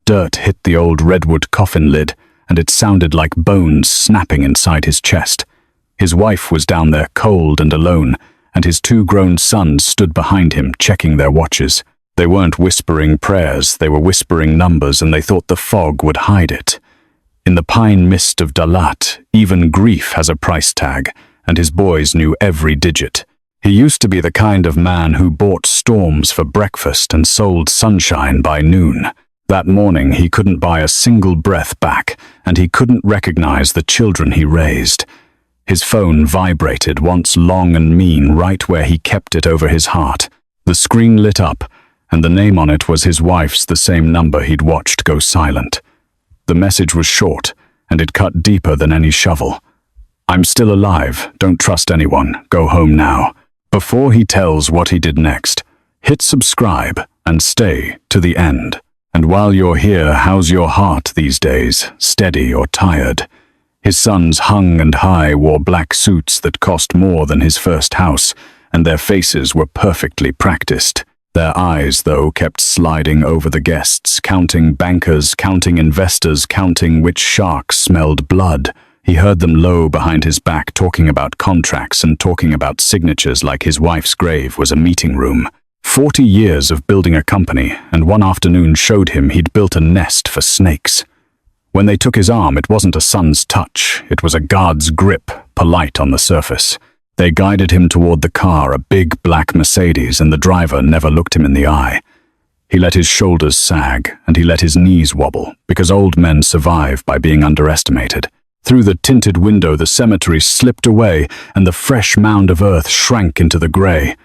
dirt hit the old redwood coffin lid, and it sounded like bones snapping inside his chest. His wife was down there cold and alone, and his 2 grown sons stood behind him, checking their watches. They weren't whispering prayers, they were whispering numbers, and they thought the fog would hide it. In the pine mist of Dalat, even grief has a price tag, and his boys knew every digit. He used to be the kind of man who bought storms for breakfast and sold sunshine by noon. That morning he couldn't buy a single breath back, and he couldn't recognize the children he raised. His phone vibrated once long and mean right where he kept it over his heart. The screen lit up, and the name on it was his wife's, the same number he'd watched go silent. The message was short, and it cut deeper than any shovel. "I'm still alive, don't trust anyone, go home now." Before he tells what he did next, hit subscribe and stay to the end. And while you're here, how's your heart these days, steady or tired? His sons hung and high wore black suits that cost more than his first house, and their faces were perfectly practiced. Their eyes, though, kept sliding over the guests, counting bankers, counting investors, counting which sharks smelled blood. He heard them low behind his back talking about contracts and talking about signatures like his wife's grave was a meeting room. 40 years of building a company, and one afternoon showed him he'd built a nest for snakes. When they took his arm, it wasn't a son's touch, it was a guard's grip, polite on the surface. They guided him toward the car, a big black Mercedes, and the driver never looked him in the eye. He let his shoulders sag, and he let his knees wobble, because old men survive by being underestimated. Through the tinted window, the cemetery slipped away, and the fresh mound of earth shrank into the gray.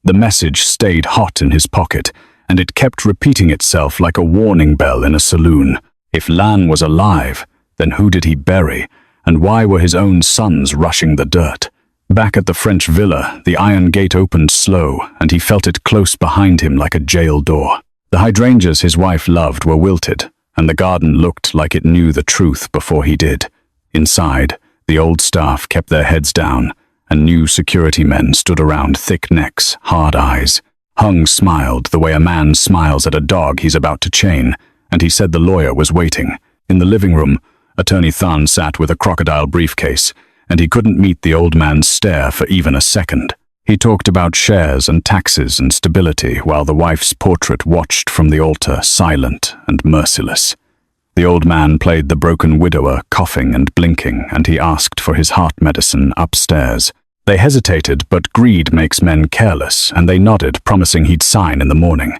The message stayed hot in his pocket, and it kept repeating itself like a warning bell in a saloon. If Lan was alive, then who did he bury, and why were his own sons rushing the dirt? Back at the French villa, the iron gate opened slow, and he felt it close behind him like a jail door. The hydrangeas his wife loved were wilted, and the garden looked like it knew the truth before he did. Inside, the old staff kept their heads down, and new security men stood around, thick necks, hard eyes. Hung smiled the way a man smiles at a dog he's about to chain, and he said the lawyer was waiting. In the living room, Attorney Than sat with a crocodile briefcase, and he couldn't meet the old man's stare for even a second. He talked about shares and taxes and stability while the wife's portrait watched from the altar, silent and merciless. The old man played the broken widower, coughing and blinking, and he asked for his heart medicine upstairs. They hesitated, but greed makes men careless, and they nodded, promising he'd sign in the morning.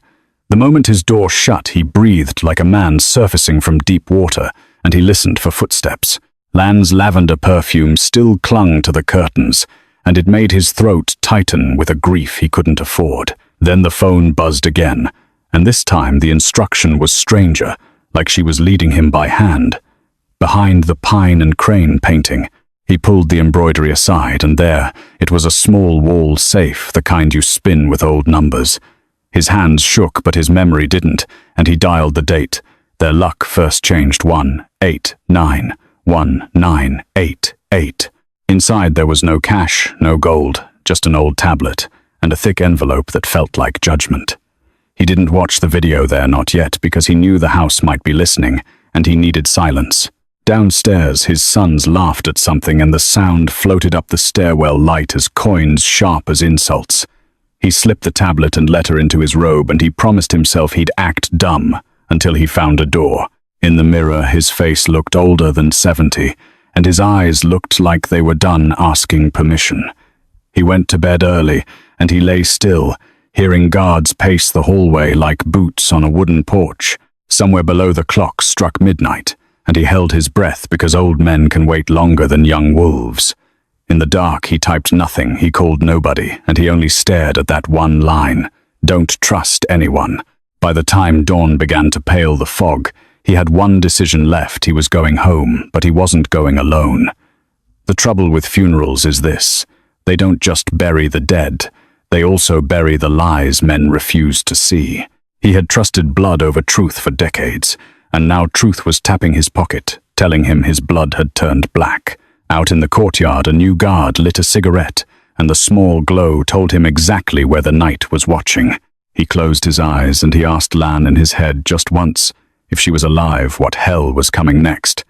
The moment his door shut, he breathed like a man surfacing from deep water, and he listened for footsteps. Lan's lavender perfume still clung to the curtains, and it made his throat tighten with a grief he couldn't afford. Then the phone buzzed again, and this time the instruction was stranger, like she was leading him by hand. Behind the pine and crane painting, he pulled the embroidery aside, and there, it was a small wall safe, the kind you spin with old numbers. His hands shook, but his memory didn't, and he dialed the date. Their luck first changed 189, 1988. Inside there was no cash, no gold, just an old tablet, and a thick envelope that felt like judgment. He didn't watch the video there, not yet, because he knew the house might be listening, and he needed silence. Downstairs, his sons laughed at something, and the sound floated up the stairwell light as coins sharp as insults. He slipped the tablet and let her into his robe, and he promised himself he'd act dumb until he found a door. In the mirror, his face looked older than 70, and his eyes looked like they were done asking permission. He went to bed early, and he lay still, hearing guards pace the hallway like boots on a wooden porch. Somewhere below the clock struck midnight, and he held his breath because old men can wait longer than young wolves. In the dark, he typed nothing, he called nobody, and he only stared at that one line, "Don't trust anyone." By the time dawn began to pale the fog, he had one decision left. He was going home, but he wasn't going alone. The trouble with funerals is this: they don't just bury the dead, they also bury the lies men refuse to see. He had trusted blood over truth for decades, and now truth was tapping his pocket, telling him his blood had turned black. Out in the courtyard, a new guard lit a cigarette, and the small glow told him exactly where the night was watching. He closed his eyes, and he asked Lan in his head just once, If she was alive, what hell was coming next?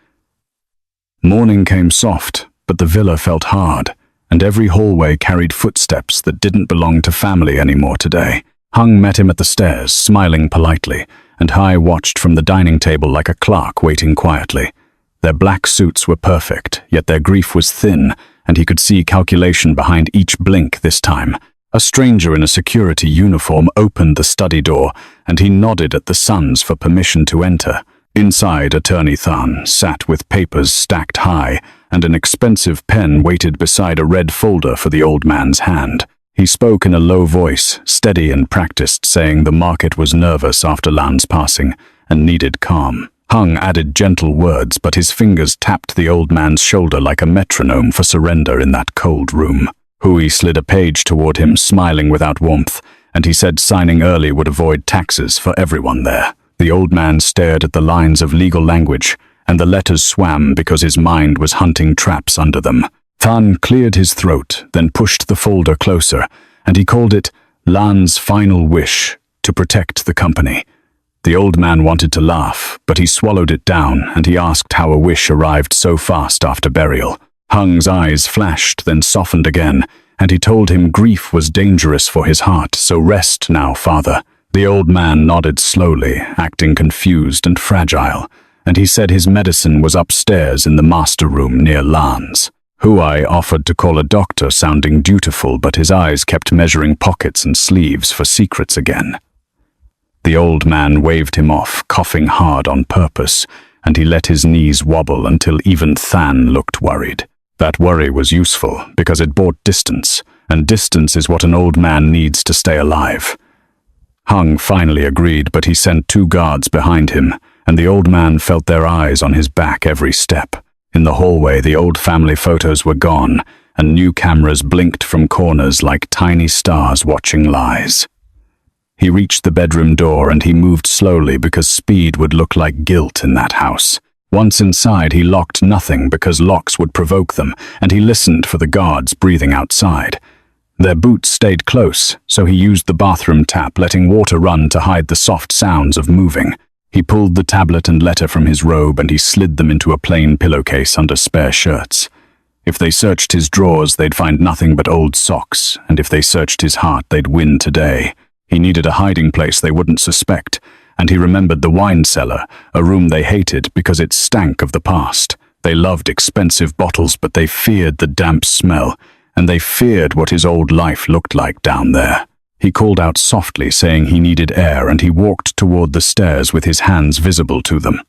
Morning came soft, but the villa felt hard, and every hallway carried footsteps that didn't belong to family anymore today. Hung met him at the stairs, smiling politely, and Hai watched from the dining table like a clerk waiting quietly. Their black suits were perfect, yet their grief was thin, and he could see calculation behind each blink this time. A stranger in a security uniform opened the study door, and he nodded at the sons for permission to enter. Inside, Attorney Than sat with papers stacked high, and an expensive pen waited beside a red folder for the old man's hand. He spoke in a low voice, steady and practiced, saying the market was nervous after Lan's passing and needed calm. Hung added gentle words, but his fingers tapped the old man's shoulder like a metronome for surrender in that cold room. Hui slid a page toward him, smiling without warmth, and he said signing early would avoid taxes for everyone there. The old man stared at the lines of legal language, and the letters swam because his mind was hunting traps under them. Than cleared his throat, then pushed the folder closer, and he called it Lan's final wish, to protect the company. The old man wanted to laugh, but he swallowed it down, and he asked how a wish arrived so fast after burial. Hung's eyes flashed, then softened again, and he told him grief was dangerous for his heart, so rest now, father. The old man nodded slowly, acting confused and fragile, and he said his medicine was upstairs in the master room near Lan's. Hui offered to call a doctor, sounding dutiful, but his eyes kept measuring pockets and sleeves for secrets again. The old man waved him off, coughing hard on purpose, and he let his knees wobble until even Than looked worried. That worry was useful, because it bought distance, and distance is what an old man needs to stay alive. Hung finally agreed, but he sent 2 guards behind him, and the old man felt their eyes on his back every step. In the hallway, the old family photos were gone, and new cameras blinked from corners like tiny stars watching lies. He reached the bedroom door, and he moved slowly because speed would look like guilt in that house. Once inside, he locked nothing because locks would provoke them, and he listened for the guards breathing outside. Their boots stayed close, so he used the bathroom tap, letting water run to hide the soft sounds of moving. He pulled the tablet and letter from his robe, and he slid them into a plain pillowcase under spare shirts. If they searched his drawers, they'd find nothing but old socks, and if they searched his heart, they'd win today. He needed a hiding place they wouldn't suspect, and he remembered the wine cellar, a room they hated because it stank of the past. They loved expensive bottles, but they feared the damp smell, and they feared what his old life looked like down there. He called out softly, saying he needed air, and he walked toward the stairs with his hands visible to them.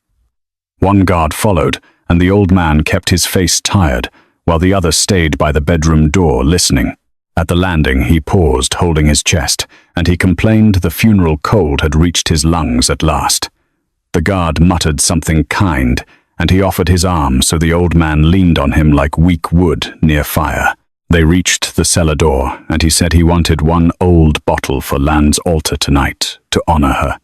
One guard followed, and the old man kept his face tired, while the other stayed by the bedroom door listening. At the landing, he paused, holding his chest, and he complained the funeral cold had reached his lungs at last. The guard muttered something kind, and he offered his arm, so the old man leaned on him like weak wood near fire. They reached the cellar door, and he said he wanted 1 old bottle for Lan's altar tonight, to honor her.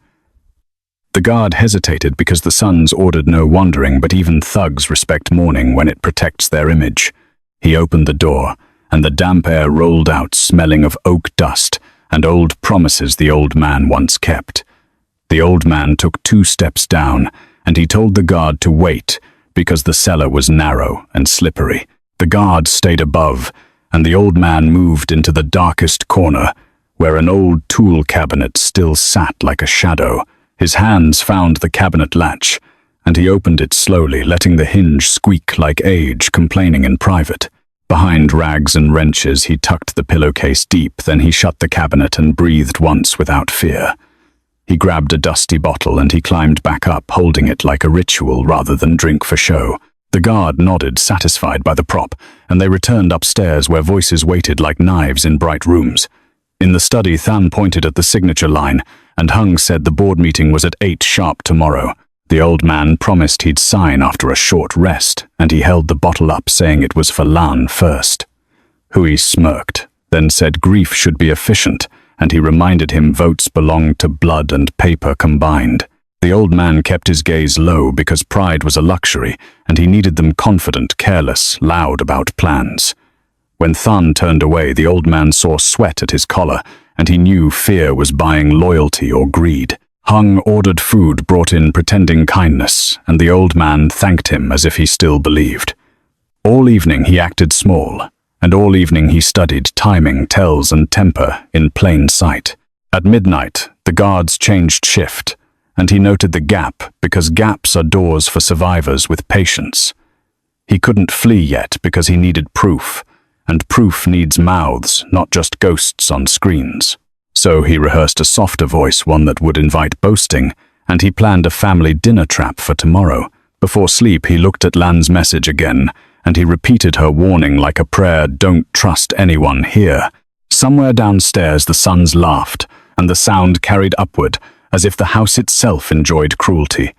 The guard hesitated because the sons ordered no wandering, but even thugs respect mourning when it protects their image. He opened the door, and the damp air rolled out, smelling of oak dust and old promises the old man once kept. The old man took 2 steps down, and he told the guard to wait because the cellar was narrow and slippery. The guard stayed above, and the old man moved into the darkest corner, where an old tool cabinet still sat like a shadow. His hands found the cabinet latch, and he opened it slowly, letting the hinge squeak like age, complaining in private. Behind rags and wrenches, he tucked the pillowcase deep, then he shut the cabinet and breathed once without fear. He grabbed a dusty bottle and he climbed back up, holding it like a ritual rather than drink for show. The guard nodded, satisfied by the prop, and they returned upstairs where voices waited like knives in bright rooms. In the study, Than pointed at the signature line, and Hung said the board meeting was at 8 sharp tomorrow. The old man promised he'd sign after a short rest, and he held the bottle up, saying it was for Lan first. Hui smirked, then said grief should be efficient, and he reminded him votes belonged to blood and paper combined. The old man kept his gaze low because pride was a luxury, and he needed them confident, careless, loud about plans. When Than turned away, the old man saw sweat at his collar, and he knew fear was buying loyalty or greed. Hung ordered food brought in pretending kindness, and the old man thanked him as if he still believed. All evening he acted small, and all evening he studied timing, tells, and temper in plain sight. At midnight, the guards changed shift, and he noted the gap because gaps are doors for survivors with patience. He couldn't flee yet because he needed proof, and proof needs mouths, not just ghosts on screens. So he rehearsed a softer voice, one that would invite boasting, and he planned a family dinner trap for tomorrow. Before sleep, he looked at Lan's message again, and he repeated her warning like a prayer, "Don't trust anyone here." Somewhere downstairs the sons laughed, and the sound carried upward, as if the house itself enjoyed cruelty.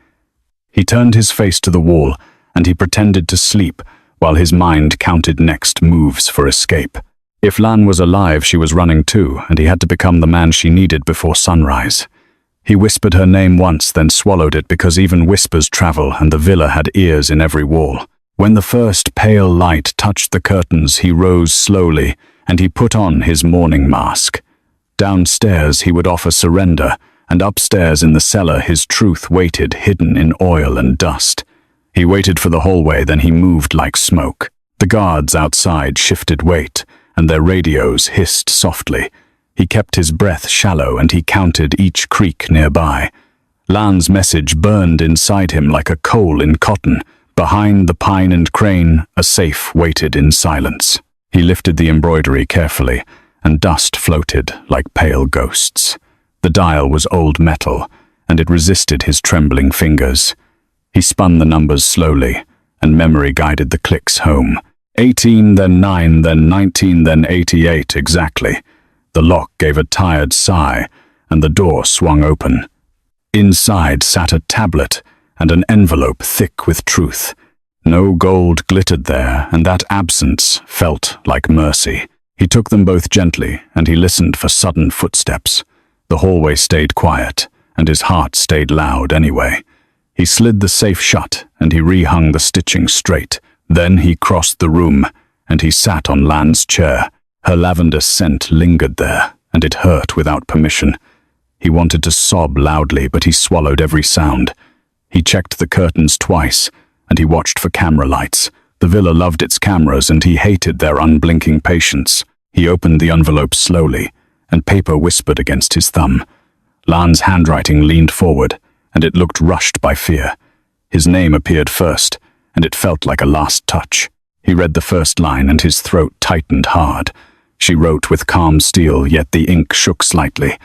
He turned his face to the wall, and he pretended to sleep, while his mind counted next moves for escape. If Lan was alive, she was running too, and he had to become the man she needed before sunrise. He whispered her name once, then swallowed it because even whispers travel, and the villa had ears in every wall. When the first pale light touched the curtains, he rose slowly, and he put on his mourning mask. Downstairs he would offer surrender, and upstairs in the cellar his truth waited, hidden in oil and dust. He waited for the hallway, then he moved like smoke. The guards outside shifted weight, and their radios hissed softly. He kept his breath shallow, and he counted each creak nearby. Lan's message burned inside him like a coal in cotton. Behind the pine and crane, a safe waited in silence. He lifted the embroidery carefully, and dust floated like pale ghosts. The dial was old metal, and it resisted his trembling fingers. He spun the numbers slowly, and memory guided the clicks home. 18, then 9, then 19, then 88 exactly. The lock gave a tired sigh, and the door swung open. Inside sat a tablet and an envelope thick with truth. No gold glittered there, and that absence felt like mercy. He took them both gently, and he listened for sudden footsteps. The hallway stayed quiet, and his heart stayed loud anyway. He slid the safe shut, and he rehung the stitching straight. Then he crossed the room, and he sat on Lan's chair. Her lavender scent lingered there, and it hurt without permission. He wanted to sob loudly, but he swallowed every sound. He checked the curtains twice, and he watched for camera lights. The villa loved its cameras, and he hated their unblinking patience. He opened the envelope slowly, and paper whispered against his thumb. Lan's handwriting leaned forward, and it looked rushed by fear. His name appeared first, and it felt like a last touch. He read the first line, and his throat tightened hard. She wrote with calm steel, yet the ink shook slightly.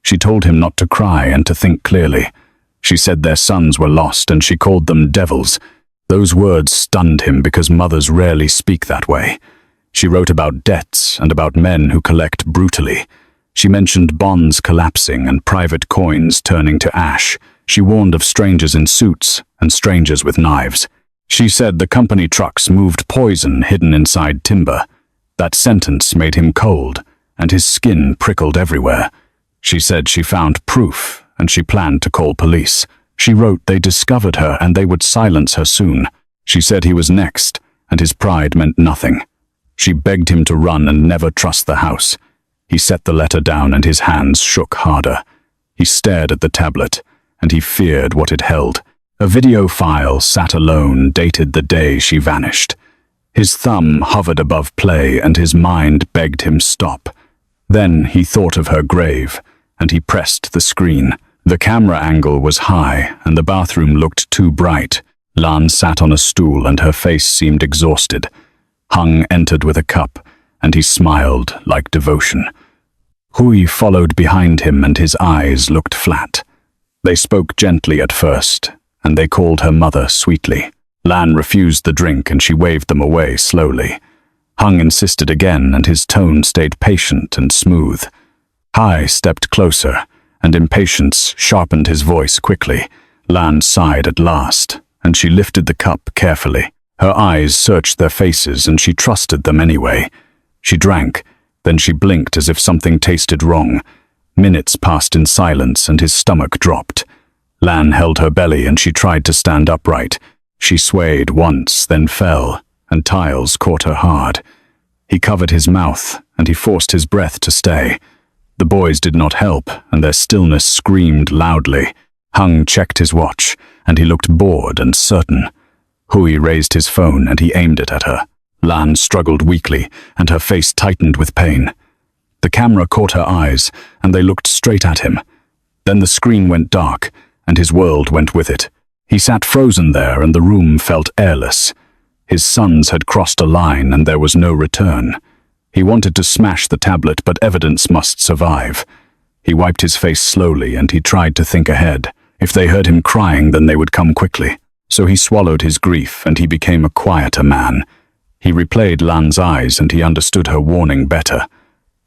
She told him not to cry and to think clearly. She said their sons were lost, and she called them devils. Those words stunned him because mothers rarely speak that way. She wrote about debts and about men who collect brutally. She mentioned bonds collapsing and private coins turning to ash. She warned of strangers in suits and strangers with knives. She said the company trucks moved poison hidden inside timber. That sentence made him cold, and his skin prickled everywhere. She said she found proof, and she planned to call police. She wrote they discovered her and they would silence her soon. She said he was next, and his pride meant nothing. She begged him to run and never trust the house. He set the letter down, and his hands shook harder. He stared at the tablet, and he feared what it held. A video file sat alone, dated the day she vanished. His thumb hovered above play, and his mind begged him stop. Then he thought of her grave, and he pressed the screen. The camera angle was high, and the bathroom looked too bright. Lan sat on a stool, and her face seemed exhausted. Hung entered with a cup, and he smiled like devotion. Hui followed behind him, and his eyes looked flat. They spoke gently at first, and they called her mother sweetly. Lan refused the drink, and she waved them away slowly. Hung insisted again, and his tone stayed patient and smooth. Hai stepped closer, and impatience sharpened his voice quickly. Lan sighed at last, and she lifted the cup carefully. Her eyes searched their faces, and she trusted them anyway. She drank, then she blinked as if something tasted wrong. Minutes passed in silence, and his stomach dropped. Lan held her belly, and she tried to stand upright. She swayed once, then fell, and tiles caught her hard. He covered his mouth, and he forced his breath to stay. The boys did not help, and their stillness screamed loudly. Hung checked his watch, and he looked bored and certain. Hui raised his phone, and he aimed it at her. Lan struggled weakly, and her face tightened with pain. The camera caught her eyes, and they looked straight at him. Then the screen went dark, and his world went with it. He sat frozen there, and the room felt airless. His sons had crossed a line, and there was no return. He wanted to smash the tablet, but evidence must survive. He wiped his face slowly, and he tried to think ahead. If they heard him crying, then they would come quickly. So he swallowed his grief, and he became a quieter man. He replayed Lan's eyes, and he understood her warning better.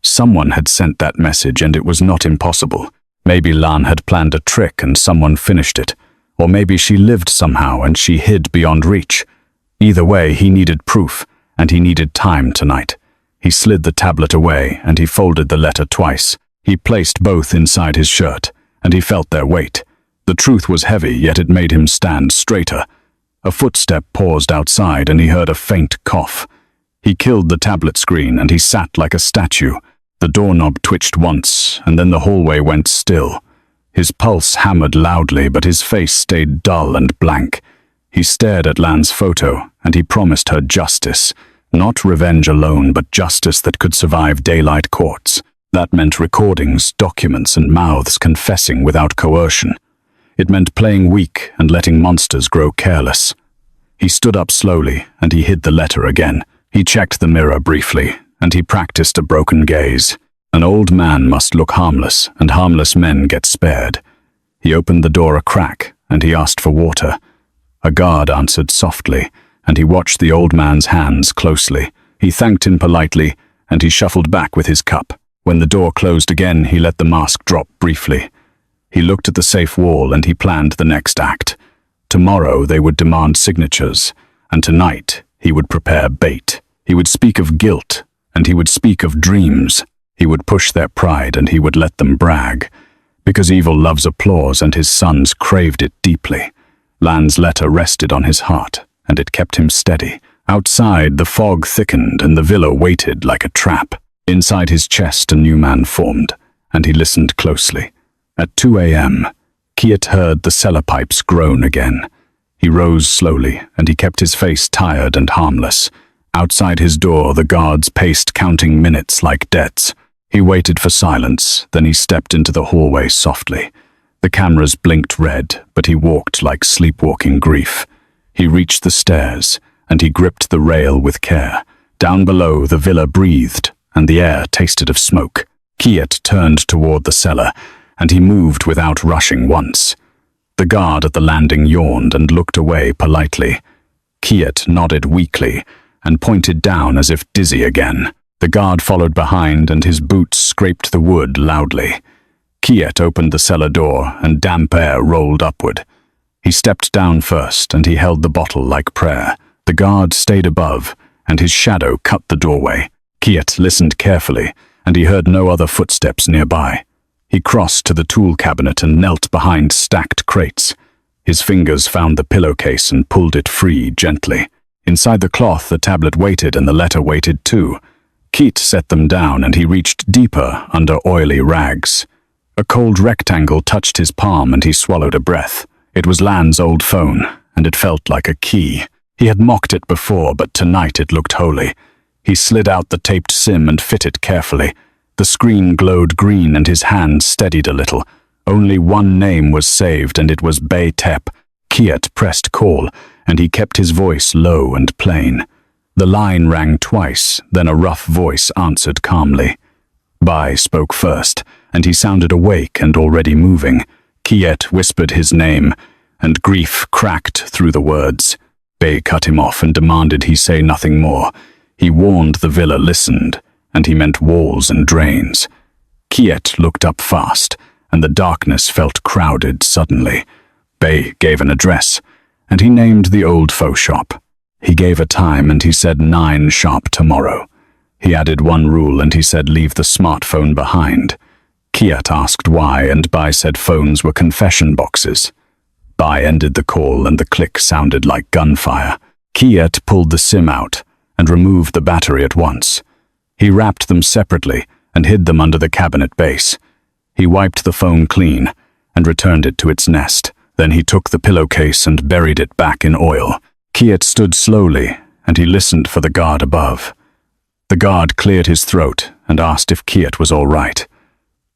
Someone had sent that message, and it was not impossible. Maybe Lan had planned a trick, and someone finished it. Or maybe she lived somehow, and she hid beyond reach. Either way, he needed proof, and he needed time tonight. He slid the tablet away, and he folded the letter twice. He placed both inside his shirt, and he felt their weight. The truth was heavy, yet it made him stand straighter. A footstep paused outside, and he heard a faint cough. He killed the tablet screen, and he sat like a statue. The doorknob twitched once, and then the hallway went still. His pulse hammered loudly, but his face stayed dull and blank. He stared at Lan's photo, and he promised her justice. Not revenge alone, but justice that could survive daylight courts. That meant recordings, documents, and mouths confessing without coercion. It meant playing weak and letting monsters grow careless. He stood up slowly, and he hid the letter again. He checked the mirror briefly, and he practiced a broken gaze. An old man must look harmless, and harmless men get spared. He opened the door a crack, and he asked for water. A guard answered softly, and he watched the old man's hands closely. He thanked him politely, and he shuffled back with his cup. When the door closed again, he let the mask drop briefly. He looked at the safe wall, and he planned the next act. Tomorrow they would demand signatures, and tonight he would prepare bait. He would speak of guilt, and he would speak of dreams. He would push their pride, and he would let them brag. Because evil loves applause, and his sons craved it deeply. Lan's letter rested on his heart, and it kept him steady. Outside, the fog thickened, and the villa waited like a trap. Inside his chest, a new man formed, and he listened closely. At 2 a.m., Kiet heard the cellar pipes groan again. He rose slowly, and he kept his face tired and harmless. Outside his door, the guards paced, counting minutes like debts. He waited for silence, then he stepped into the hallway softly. The cameras blinked red, but he walked like sleepwalking grief. He reached the stairs, and he gripped the rail with care. Down below, the villa breathed, and the air tasted of smoke. Kiet turned toward the cellar, and he moved without rushing once. The guard at the landing yawned and looked away politely. Kiet nodded weakly and pointed down as if dizzy again. The guard followed behind, and his boots scraped the wood loudly. Kiet opened the cellar door, and damp air rolled upward. He stepped down first, and he held the bottle like prayer. The guard stayed above, and his shadow cut the doorway. Kiet listened carefully, and he heard no other footsteps nearby. He crossed to the tool cabinet and knelt behind stacked crates. His fingers found the pillowcase and pulled it free gently. Inside the cloth, the tablet waited, and the letter waited too. Kiet set them down, and he reached deeper under oily rags. A cold rectangle touched his palm, and he swallowed a breath. It was Lan's old phone, and it felt like a key. He had mocked it before, but tonight it looked holy. He slid out the taped SIM and fit it carefully. The screen glowed green, and his hand steadied a little. Only one name was saved, and it was Bay Tep. Kiet pressed call, and he kept his voice low and plain. The line rang twice, then a rough voice answered calmly. Bai spoke first, and he sounded awake and already moving. Kiet whispered his name, and grief cracked through the words. Bay cut him off and demanded he say nothing more. He warned the villa listened, and he meant walls and drains. Kiet looked up fast, and the darkness felt crowded suddenly. Bay gave an address, and he named the old faux shop. He gave a time, and he said 9 sharp tomorrow. He added one rule, and he said leave the smartphone behind. Kiet asked why, and Bai said phones were confession boxes. Bai ended the call, and the click sounded like gunfire. Kiet pulled the SIM out and removed the battery at once. He wrapped them separately and hid them under the cabinet base. He wiped the phone clean and returned it to its nest. Then he took the pillowcase and buried it back in oil. Kiet stood slowly, and he listened for the guard above. The guard cleared his throat and asked if Kiet was all right.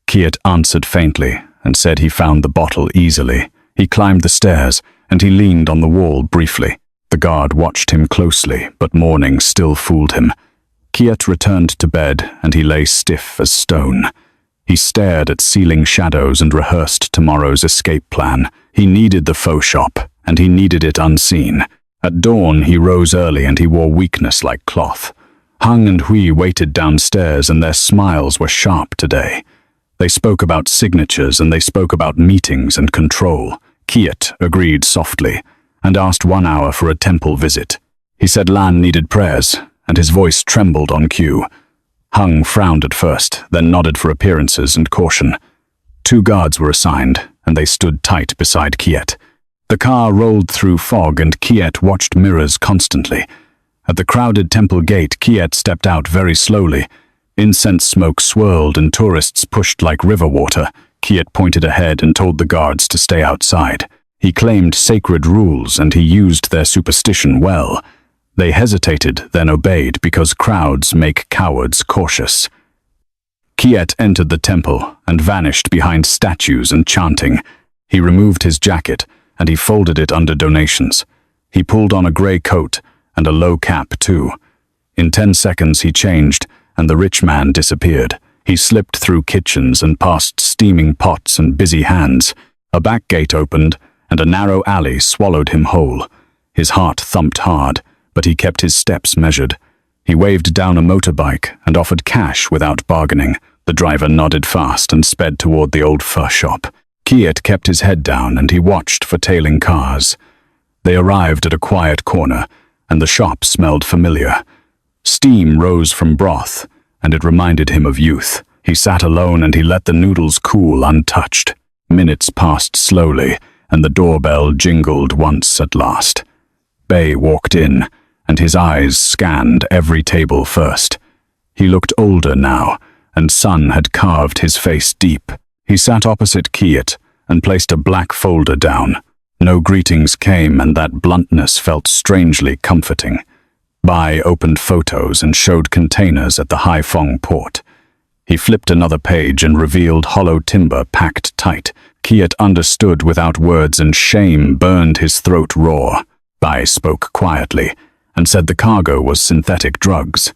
Kiet answered faintly and said he found the bottle easily. He climbed the stairs, and he leaned on the wall briefly. The guard watched him closely, but morning still fooled him. Kiet returned to bed, and he lay stiff as stone. He stared at ceiling shadows and rehearsed tomorrow's escape plan. He needed the faux shop, and he needed it unseen. At dawn, he rose early, and he wore weakness like cloth. Hung and Hui waited downstairs, and their smiles were sharp today. They spoke about signatures, and they spoke about meetings and control. Kiet agreed softly, and asked 1 hour for a temple visit. He said Lan needed prayers, and his voice trembled on cue. Hung frowned at first, then nodded for appearances and caution. 2 guards were assigned, and they stood tight beside Kiet. The car rolled through fog, and Kiet watched mirrors constantly. At the crowded temple gate, Kiet stepped out very slowly. Incense smoke swirled, and tourists pushed like river water. Kiet pointed ahead and told the guards to stay outside. He claimed sacred rules, and he used their superstition well. They hesitated, then obeyed, because crowds make cowards cautious. Kiet entered the temple and vanished behind statues and chanting. He removed his jacket, and he folded it under donations. He pulled on a grey coat and a low cap too. In 10 seconds he changed, and the rich man disappeared. He slipped through kitchens and past steaming pots and busy hands. A back gate opened, and a narrow alley swallowed him whole. His heart thumped hard, but he kept his steps measured. He waved down a motorbike and offered cash without bargaining. The driver nodded fast and sped toward the old fur shop. Kiet kept his head down, and he watched for tailing cars. They arrived at a quiet corner, and the shop smelled familiar. Steam rose from broth, and it reminded him of youth. He sat alone, and he let the noodles cool untouched. Minutes passed slowly, and the doorbell jingled once at last. Bei walked in, and his eyes scanned every table first. He looked older now, and sun had carved his face deep. He sat opposite Kiet and placed a black folder down. No greetings came, and that bluntness felt strangely comforting. Bai opened photos and showed containers at the Haiphong port. He flipped another page and revealed hollow timber packed tight. Kiet understood without words, and shame burned his throat raw. Bai spoke quietly and said the cargo was synthetic drugs.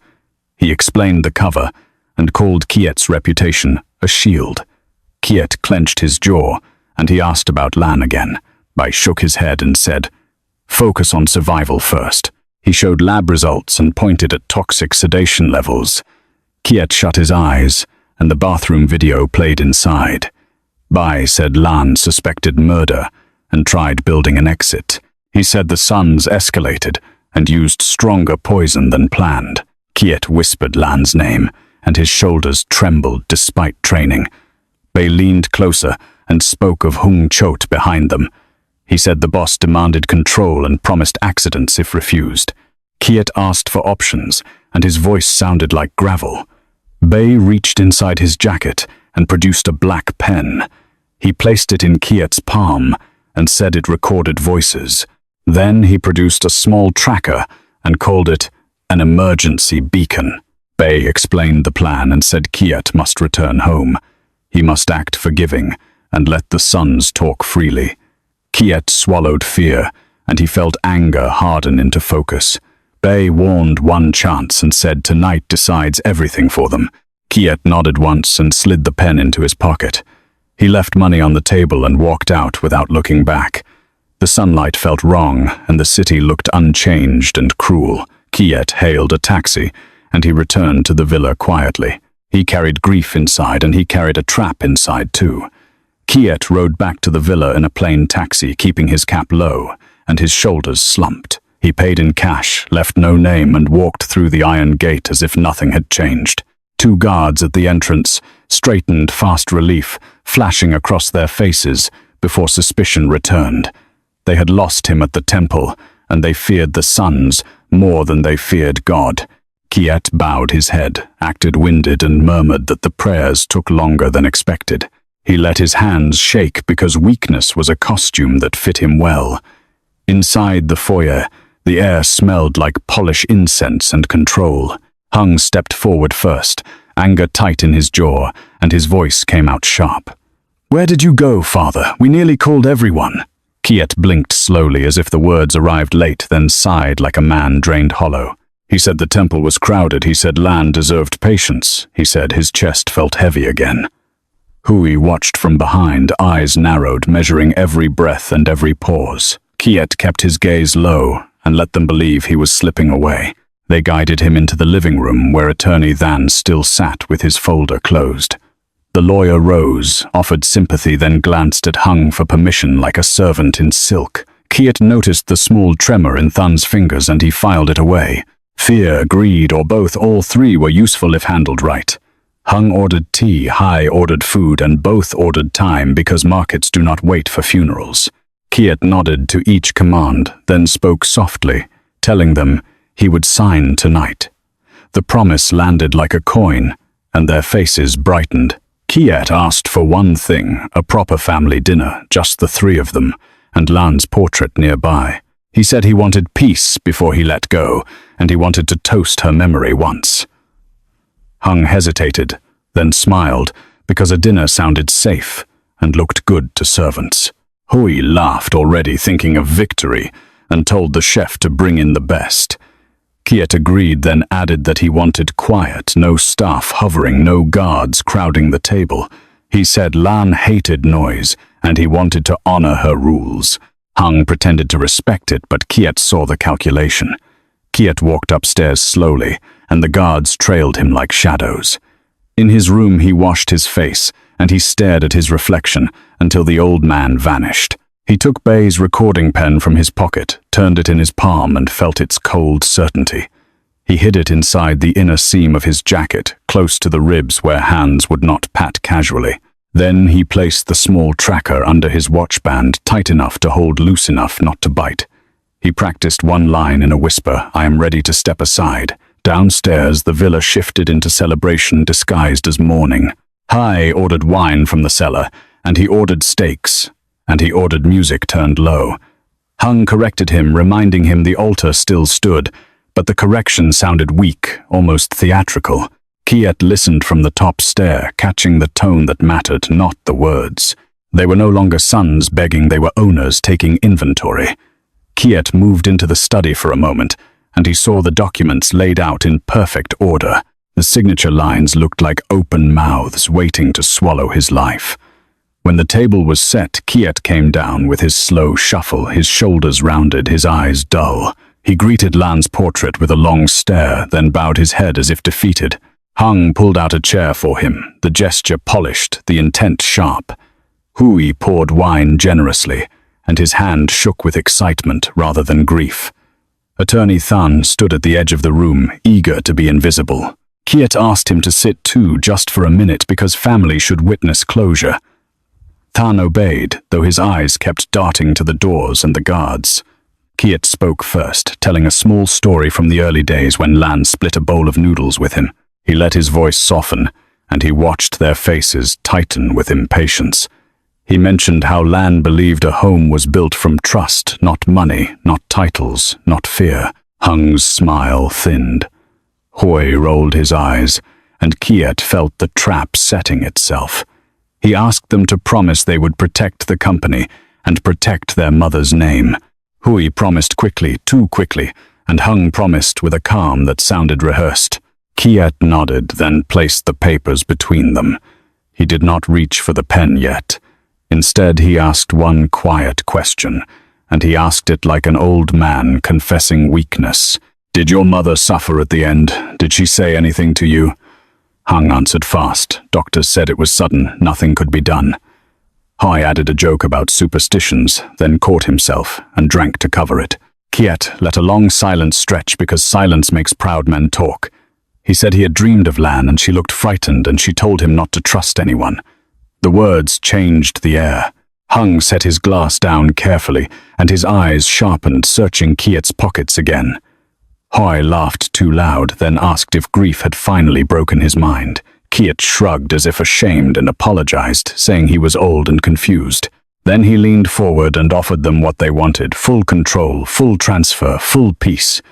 He explained the cover and called Kiet's reputation a shield. Kiet clenched his jaw, and he asked about Lan again. Bai shook his head and said, "Focus on survival first." He showed lab results and pointed at toxic sedation levels. Kiet shut his eyes, and the bathroom video played inside. Bai said Lan suspected murder and tried building an exit. He said the Suns escalated and used stronger poison than planned. Kiet whispered Lan's name, and his shoulders trembled despite training. Bai leaned closer and spoke of Hung Chot behind them. He said the boss demanded control and promised accidents if refused. Kiet asked for options, and his voice sounded like gravel. Bai reached inside his jacket and produced a black pen. He placed it in Kiet's palm and said it recorded voices. Then he produced a small tracker and called it an emergency beacon. Bai explained the plan and said Kiet must return home. He must act forgiving and let the Suns talk freely. Kiet swallowed fear, and he felt anger harden into focus. Bai warned one chance and said tonight decides everything for them. Kiet nodded once and slid the pen into his pocket. He left money on the table and walked out without looking back. The sunlight felt wrong, and the city looked unchanged and cruel. Kiet hailed a taxi, and he returned to the villa quietly. He carried grief inside, and he carried a trap inside too. Kiet rode back to the villa in a plain taxi, keeping his cap low, and his shoulders slumped. He paid in cash, left no name, and walked through the iron gate as if nothing had changed. 2 guards at the entrance straightened fast relief, flashing across their faces before suspicion returned. They had lost him at the temple, and they feared the Suns more than they feared God. Kiet bowed his head, acted winded, and murmured that the prayers took longer than expected. He let his hands shake because weakness was a costume that fit him well. Inside the foyer, the air smelled like polished incense and control. Hung stepped forward first, anger tight in his jaw, and his voice came out sharp. "Where did you go, father? We nearly called everyone." Kiet blinked slowly as if the words arrived late, then sighed like a man drained hollow. "He said the temple was crowded. He said Lan deserved patience." He said his chest felt heavy again. Hui watched from behind, eyes narrowed, measuring every breath and every pause. Kiet kept his gaze low and let them believe he was slipping away. They guided him into the living room where Attorney Than still sat with his folder closed. The lawyer rose, offered sympathy, then glanced at Hung for permission like a servant in silk. Kiet noticed the small tremor in Thun's fingers and he filed it away. Fear, greed, or both, all three were useful if handled right. Hung ordered tea, Hai ordered food, and both ordered time because markets do not wait for funerals. Kiet nodded to each command, then spoke softly, telling them he would sign tonight. The promise landed like a coin, and their faces brightened. Kiet asked for one thing, a proper family dinner, just the three of them, and Lan's portrait nearby. He said he wanted peace before he let go, and he wanted to toast her memory once. Hung hesitated, then smiled, because a dinner sounded safe and looked good to servants. Hui laughed already, thinking of victory, and told the chef to bring in the best. Kiet agreed, then added that he wanted quiet, no staff hovering, no guards crowding the table. He said Lan hated noise, and he wanted to honor her rules. Hung pretended to respect it, but Kiet saw the calculation. Kiet walked upstairs slowly, and the guards trailed him like shadows. In his room he washed his face, and he stared at his reflection until the old man vanished. He took Bay's recording pen from his pocket, turned it in his palm, and felt its cold certainty. He hid it inside the inner seam of his jacket, close to the ribs where hands would not pat casually. Then he placed the small tracker under his watch band, tight enough to hold, loose enough not to bite. He practiced one line in a whisper, "I am ready to step aside." Downstairs, the villa shifted into celebration disguised as mourning. Hai ordered wine from the cellar, and he ordered steaks, and he ordered music turned low. Hung corrected him, reminding him the altar still stood, but the correction sounded weak, almost theatrical. Kiet listened from the top stair, catching the tone that mattered, not the words. They were no longer sons begging, they were owners taking inventory. Kiet moved into the study for a moment, and he saw the documents laid out in perfect order. The signature lines looked like open mouths waiting to swallow his life. When the table was set, Kiet came down with his slow shuffle, his shoulders rounded, his eyes dull. He greeted Lan's portrait with a long stare, then bowed his head as if defeated. Hung pulled out a chair for him, the gesture polished, the intent sharp. Hui poured wine generously, and his hand shook with excitement rather than grief. Attorney Than stood at the edge of the room, eager to be invisible. Kiet asked him to sit too, just for a minute, because family should witness closure. Than obeyed, though his eyes kept darting to the doors and the guards. Kiet spoke first, telling a small story from the early days when Lan split a bowl of noodles with him. He let his voice soften, and he watched their faces tighten with impatience. He mentioned how Lan believed a home was built from trust, not money, not titles, not fear. Hung's smile thinned. Hui rolled his eyes, and Kiet felt the trap setting itself. He asked them to promise they would protect the company and protect their mother's name. Hui promised quickly, too quickly, and Hung promised with a calm that sounded rehearsed. Kiet nodded, then placed the papers between them. He did not reach for the pen yet. Instead, he asked one quiet question, and he asked it like an old man confessing weakness. "Did your mother suffer at the end? Did she say anything to you?" Hung answered fast. Doctors said it was sudden, nothing could be done. Hai added a joke about superstitions, then caught himself and drank to cover it. Kiet let a long silence stretch because silence makes proud men talk. He said he had dreamed of Lan and she looked frightened and she told him not to trust anyone. The words changed the air. Hung set his glass down carefully and his eyes sharpened, searching Kiet's pockets again. Hoi laughed too loud, then asked if grief had finally broken his mind. Kiet shrugged as if ashamed and apologized, saying he was old and confused. Then he leaned forward and offered them what they wanted: full control, full transfer, full peace.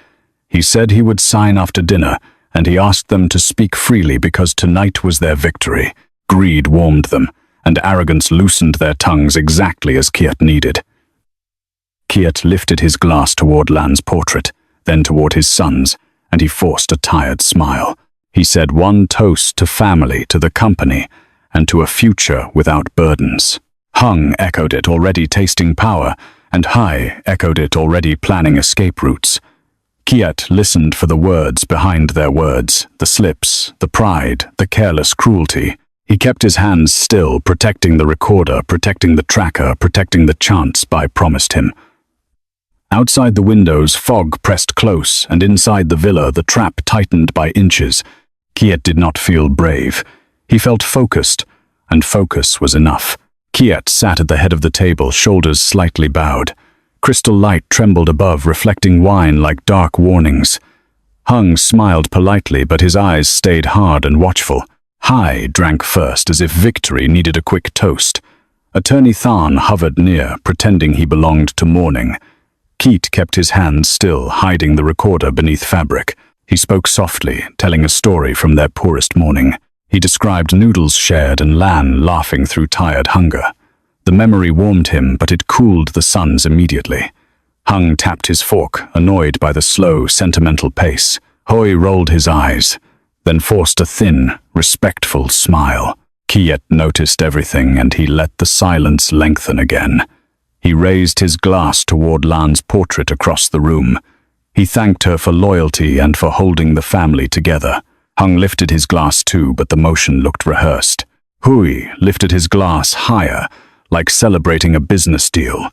He said he would sign after dinner, and he asked them to speak freely because tonight was their victory. Greed warmed them, and arrogance loosened their tongues exactly as Kiet needed. Kiet lifted his glass toward Lan's portrait, then toward his son's, and he forced a tired smile. He said one toast to family, to the company, and to a future without burdens. Hung echoed it, already tasting power, and Hai echoed it, already planning escape routes. Kiet listened for the words behind their words, the slips, the pride, the careless cruelty. He kept his hands still, protecting the recorder, protecting the tracker, protecting the chance Bai promised him. Outside the windows, fog pressed close, and inside the villa, the trap tightened by inches. Kiet did not feel brave. He felt focused, and focus was enough. Kiet sat at the head of the table, shoulders slightly bowed. Crystal light trembled above, reflecting wine like dark warnings. Hung smiled politely, but his eyes stayed hard and watchful. Hai drank first, as if victory needed a quick toast. Attorney Than hovered near, pretending he belonged to mourning. Keet kept his hands still, hiding the recorder beneath fabric. He spoke softly, telling a story from their poorest morning. He described noodles shared and Lan laughing through tired hunger. The memory warmed him, but it cooled the sons immediately. Hung tapped his fork, annoyed by the slow, sentimental pace. Hoi rolled his eyes, then forced a thin, respectful smile. Kiet noticed everything, and he let the silence lengthen again. He raised his glass toward Lan's portrait across the room. He thanked her for loyalty and for holding the family together. Hung lifted his glass too, but the motion looked rehearsed. Hui lifted his glass higher, like celebrating a business deal.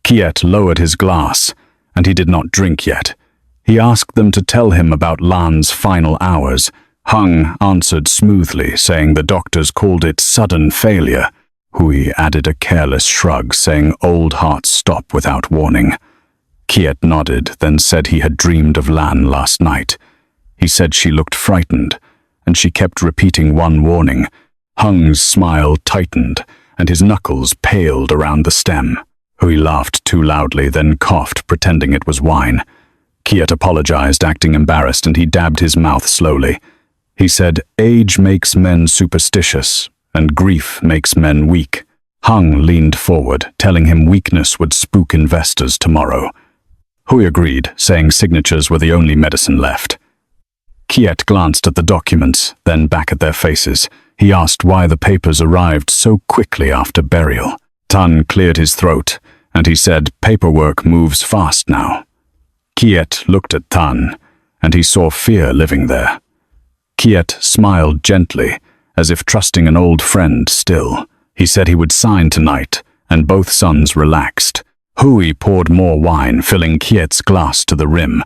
Kiet lowered his glass, and he did not drink yet. He asked them to tell him about Lan's final hours. Hung answered smoothly, saying the doctors called it sudden failure. Hui added a careless shrug, saying old hearts stop without warning. Kiet nodded, then said he had dreamed of Lan last night. He said she looked frightened, and she kept repeating one warning. Hung's smile tightened, and his knuckles paled around the stem. Hui laughed too loudly, then coughed, pretending it was wine. Kiet apologized, acting embarrassed, and he dabbed his mouth slowly. He said, age makes men superstitious, and grief makes men weak. Hung leaned forward, telling him weakness would spook investors tomorrow. Hui agreed, saying signatures were the only medicine left. Kiet glanced at the documents, then back at their faces. He asked why the papers arrived so quickly after burial. Tan cleared his throat, and he said, paperwork moves fast now. Kiet looked at Tan, and he saw fear living there. Kiet smiled gently, as if trusting an old friend still. He said he would sign tonight, and both sons relaxed. Hui poured more wine, filling Kiet's glass to the rim.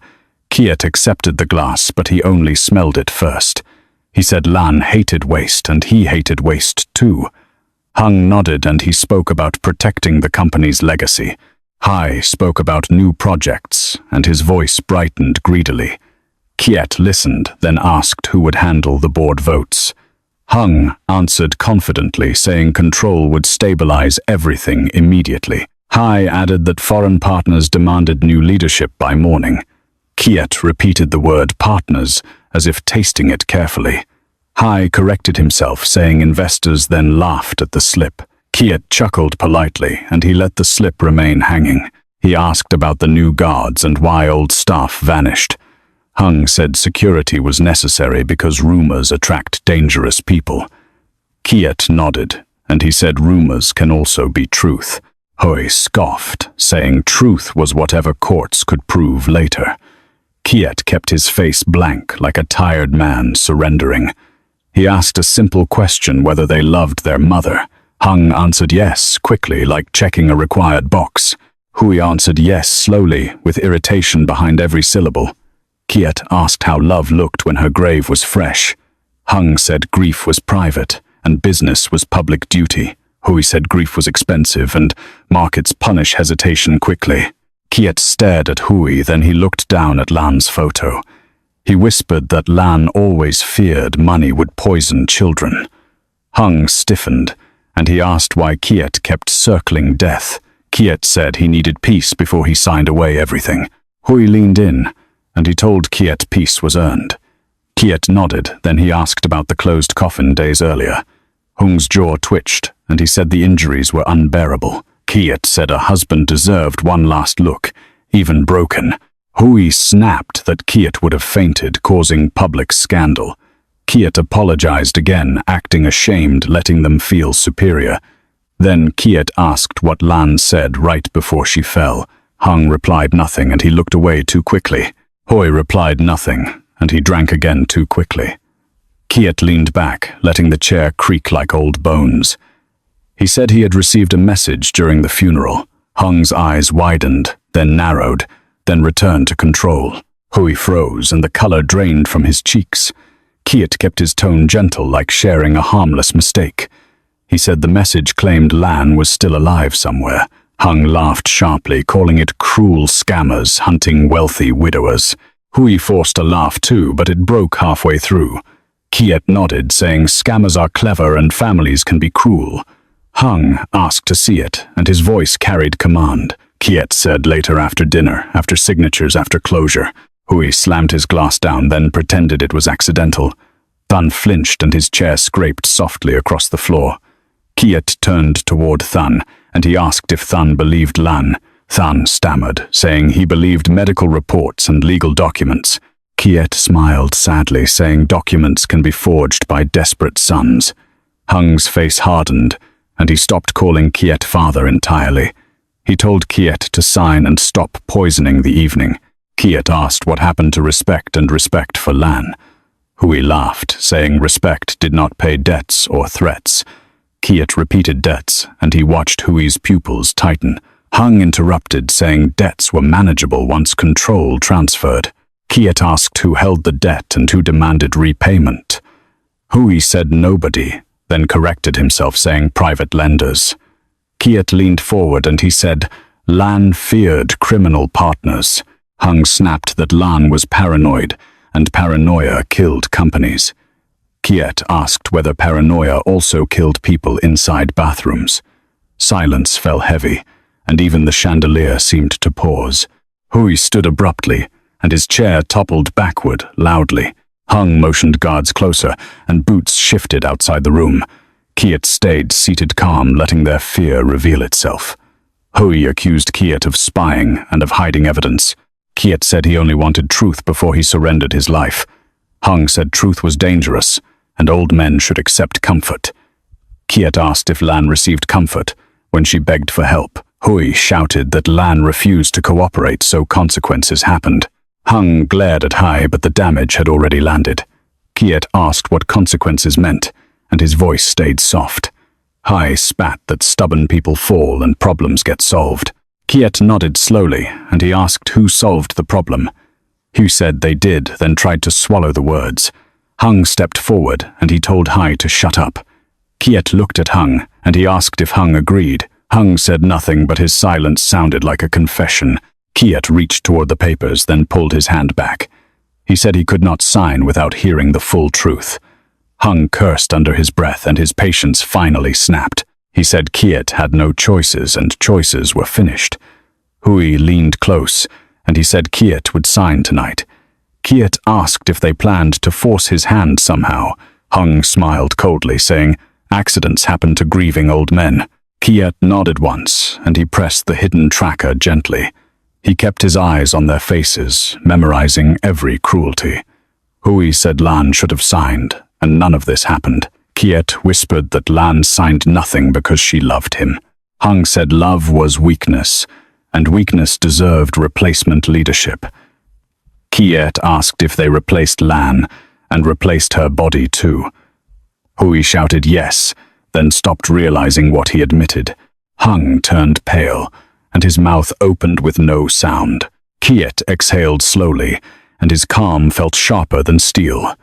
Kiet accepted the glass, but he only smelled it first. He said Lan hated waste, and he hated waste too. Hung nodded, and he spoke about protecting the company's legacy. Hai spoke about new projects, and his voice brightened greedily. Kiet listened, then asked who would handle the board votes. Hung answered confidently, saying control would stabilize everything immediately. Hai added that foreign partners demanded new leadership by morning. Kiet repeated the word partners, as if tasting it carefully. Hai corrected himself, saying investors, then laughed at the slip. Kiet chuckled politely, and he let the slip remain hanging. He asked about the new guards and why old staff vanished. Hung said security was necessary because rumors attract dangerous people. Kiet nodded, and he said rumors can also be truth. Hui scoffed, saying truth was whatever courts could prove later. Kiet kept his face blank, like a tired man surrendering. He asked a simple question whether they loved their mother. Hung answered yes, quickly, like checking a required box. Hui answered yes, slowly, with irritation behind every syllable. Kiet asked how love looked when her grave was fresh. Hung said grief was private, and business was public duty. Hui said grief was expensive, and markets punish hesitation quickly. Kiet stared at Hui, then he looked down at Lan's photo. He whispered that Lan always feared money would poison children. Hung stiffened, and he asked why Kiet kept circling death. Kiet said he needed peace before he signed away everything. Hui leaned in, and he told Kiet peace was earned. Kiet nodded, then he asked about the closed coffin days earlier. Hung's jaw twitched, and he said the injuries were unbearable. Kiet said a husband deserved one last look, even broken. Hui snapped that Kiet would have fainted, causing public scandal. Kiet apologized again, acting ashamed, letting them feel superior. Then Kiet asked what Lan said right before she fell. Hung replied nothing, and he looked away too quickly. Hui replied nothing, and he drank again too quickly. Kiet leaned back, letting the chair creak like old bones. He said he had received a message during the funeral. Hung's eyes widened, then narrowed, then returned to control. Hui froze, and the color drained from his cheeks. Kiet kept his tone gentle, like sharing a harmless mistake. He said the message claimed Lan was still alive somewhere. Hung laughed sharply, calling it cruel scammers hunting wealthy widowers. Hui forced a laugh too, but it broke halfway through. Kiet nodded, saying scammers are clever and families can be cruel. Hung asked to see it, and his voice carried command. Kiet said later after dinner, after signatures, after closure. Hui slammed his glass down, then pretended it was accidental. Thun flinched and his chair scraped softly across the floor. Kiet turned toward Thun, and he asked if Thun believed Lan. Thun stammered, saying he believed medical reports and legal documents. Kiet smiled sadly, saying documents can be forged by desperate sons. Hung's face hardened, and he stopped calling Kiet father entirely. He told Kiet to sign and stop poisoning the evening. Kiet asked what happened to respect and respect for Lan. Hui laughed, saying respect did not pay debts or threats. Kiet repeated debts, and he watched Hui's pupils tighten. Hung interrupted, saying debts were manageable once control transferred. Kiet asked who held the debt and who demanded repayment. Hui said nobody, then corrected himself, saying private lenders. Kiet leaned forward and he said, Lan feared criminal partners. Hung snapped that Lan was paranoid, and paranoia killed companies. Kiet asked whether paranoia also killed people inside bathrooms. Silence fell heavy, and even the chandelier seemed to pause. Hui stood abruptly, and his chair toppled backward loudly. Hung motioned guards closer, and boots shifted outside the room. Kiet stayed seated calm, letting their fear reveal itself. Hui accused Kiet of spying and of hiding evidence. Kiet said he only wanted truth before he surrendered his life. Hung said truth was dangerous, and old men should accept comfort. Kiet asked if Lan received comfort when she begged for help. Hui shouted that Lan refused to cooperate, so consequences happened. Hung glared at Hai, but the damage had already landed. Kiet asked what consequences meant, and his voice stayed soft. Hai spat that stubborn people fall and problems get solved. Kiet nodded slowly, and he asked who solved the problem. Hu said they did, then tried to swallow the words. Hung stepped forward, and he told Hai to shut up. Kiet looked at Hung, and he asked if Hung agreed. Hung said nothing, but his silence sounded like a confession. Kiet reached toward the papers, then pulled his hand back. He said he could not sign without hearing the full truth. Hung cursed under his breath, and his patience finally snapped. He said Kiet had no choices, and choices were finished. Hui leaned close, and he said Kiet would sign tonight. Kiet asked if they planned to force his hand somehow. Hung smiled coldly, saying, accidents happen to grieving old men. Kiet nodded once, and he pressed the hidden tracker gently. He kept his eyes on their faces, memorizing every cruelty. Hui said Lan should have signed, and none of this happened. Kiet whispered that Lan signed nothing because she loved him. Hung said love was weakness, and weakness deserved replacement leadership. Kiet asked if they replaced Lan, and replaced her body too. Hui shouted yes, then stopped realizing what he admitted. Hung turned pale, and his mouth opened with no sound. Kiet exhaled slowly, and his calm felt sharper than steel.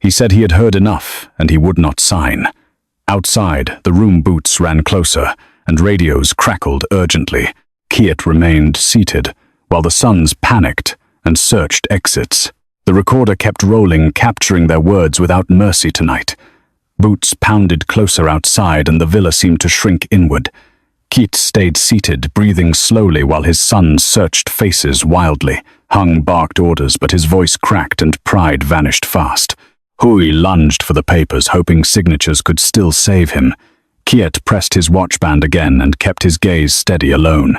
He said he had heard enough, and he would not sign. Outside, the room boots ran closer, and radios crackled urgently. Kiet remained seated, while the sons panicked and searched exits. The recorder kept rolling, capturing their words without mercy tonight. Boots pounded closer outside, and the villa seemed to shrink inward. Keat stayed seated, breathing slowly while his sons searched faces wildly. Hung barked orders, but his voice cracked and pride vanished fast. Hui lunged for the papers, hoping signatures could still save him. Keat pressed his watchband again and kept his gaze steady alone.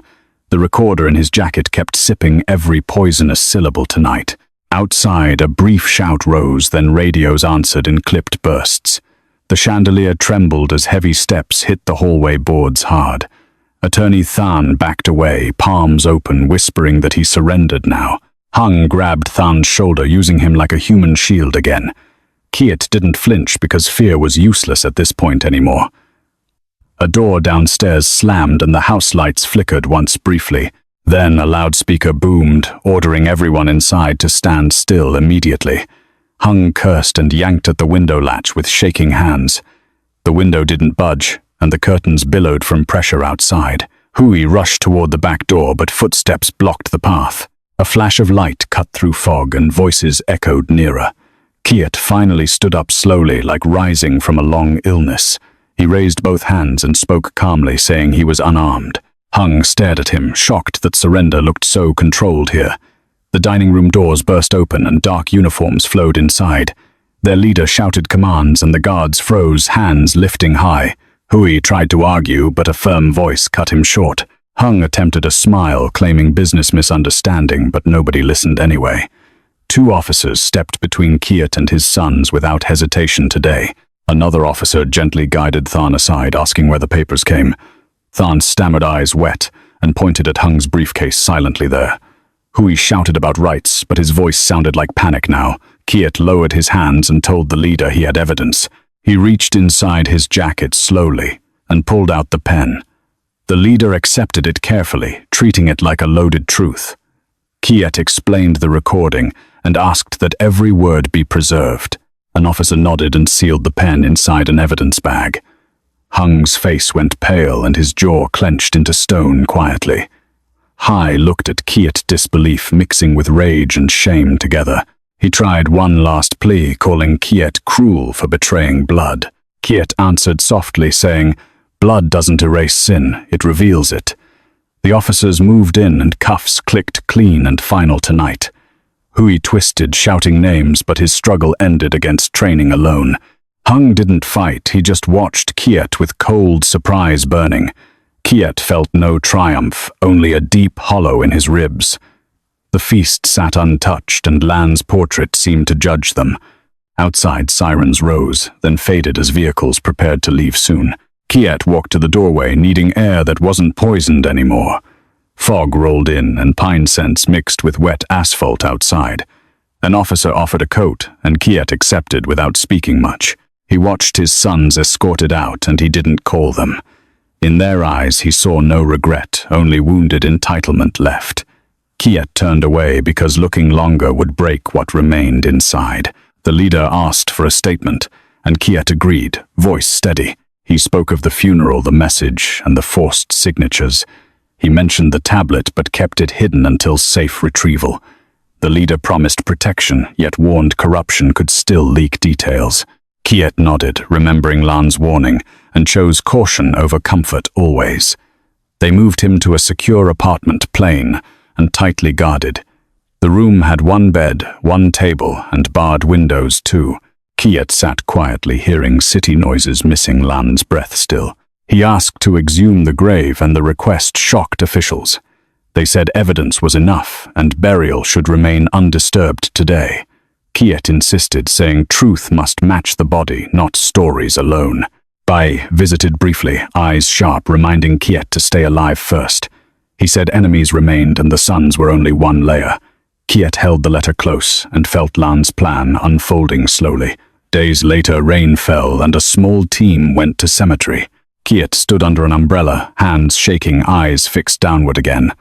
The recorder in his jacket kept sipping every poisonous syllable tonight. Outside, a brief shout rose, then radios answered in clipped bursts. The chandelier trembled as heavy steps hit the hallway boards hard. Attorney Than backed away, palms open, whispering that he surrendered now. Hung grabbed Than's shoulder, using him like a human shield again. Keat didn't flinch because fear was useless at this point anymore. A door downstairs slammed and the house lights flickered once briefly. Then a loudspeaker boomed, ordering everyone inside to stand still immediately. Hung cursed and yanked at the window latch with shaking hands. The window didn't budge, and the curtains billowed from pressure outside. Hui rushed toward the back door, but footsteps blocked the path. A flash of light cut through fog, and voices echoed nearer. Keat finally stood up slowly, like rising from a long illness. He raised both hands and spoke calmly, saying he was unarmed. Hung stared at him, shocked that surrender looked so controlled here. The dining room doors burst open and dark uniforms flowed inside. Their leader shouted commands and the guards froze, hands lifting high. Hui tried to argue, but a firm voice cut him short. Hung attempted a smile, claiming business misunderstanding, but nobody listened anyway. 2 officers stepped between Keat and his sons without hesitation today. Another officer gently guided Than aside, asking where the papers came. Than's stammered eyes wet and pointed at Hung's briefcase silently there. Hui shouted about rights, but his voice sounded like panic now. Keat lowered his hands and told the leader he had evidence. He reached inside his jacket slowly and pulled out the pen. The leader accepted it carefully, treating it like a loaded truth. Keat explained the recording and asked that every word be preserved. An officer nodded and sealed the pen inside an evidence bag. Hung's face went pale and his jaw clenched into stone quietly. Hai looked at Keat, disbelief mixing with rage and shame together. He tried one last plea, calling Keat cruel for betraying blood. Keat answered softly, saying, "Blood doesn't erase sin, it reveals it." The officers moved in and cuffs clicked clean and final tonight. Hui twisted, shouting names, but his struggle ended against training alone. Hung didn't fight, he just watched Keat with cold surprise burning. Keat felt no triumph, only a deep hollow in his ribs. The feast sat untouched, and Lan's portrait seemed to judge them. Outside, sirens rose, then faded as vehicles prepared to leave soon. Keat walked to the doorway, needing air that wasn't poisoned anymore. Fog rolled in, and pine scents mixed with wet asphalt outside. An officer offered a coat, and Keat accepted without speaking much. He watched his sons escorted out, and he didn't call them. In their eyes, he saw no regret, only wounded entitlement left. Keat turned away because looking longer would break what remained inside. The leader asked for a statement, and Keat agreed, voice steady. He spoke of the funeral, the message, and the forced signatures. He mentioned the tablet, but kept it hidden until safe retrieval. The leader promised protection, yet warned corruption could still leak details. Keat nodded, remembering Lan's warning, and chose caution over comfort always. They moved him to a secure apartment, plain and tightly guarded. The room had 1 bed, 1 table, and barred windows too. Keat sat quietly, hearing city noises, missing Lan's breath still. He asked to exhume the grave, and the request shocked officials. They said evidence was enough, and burial should remain undisturbed today. Keat insisted, saying truth must match the body, not stories alone. Bai visited briefly, eyes sharp, reminding Keat to stay alive first. He said enemies remained and the sons were only 1 layer. Keat held the letter close and felt Lan's plan unfolding slowly. Days later, rain fell and a small team went to cemetery. Keat stood under an umbrella, hands shaking, eyes fixed downward again.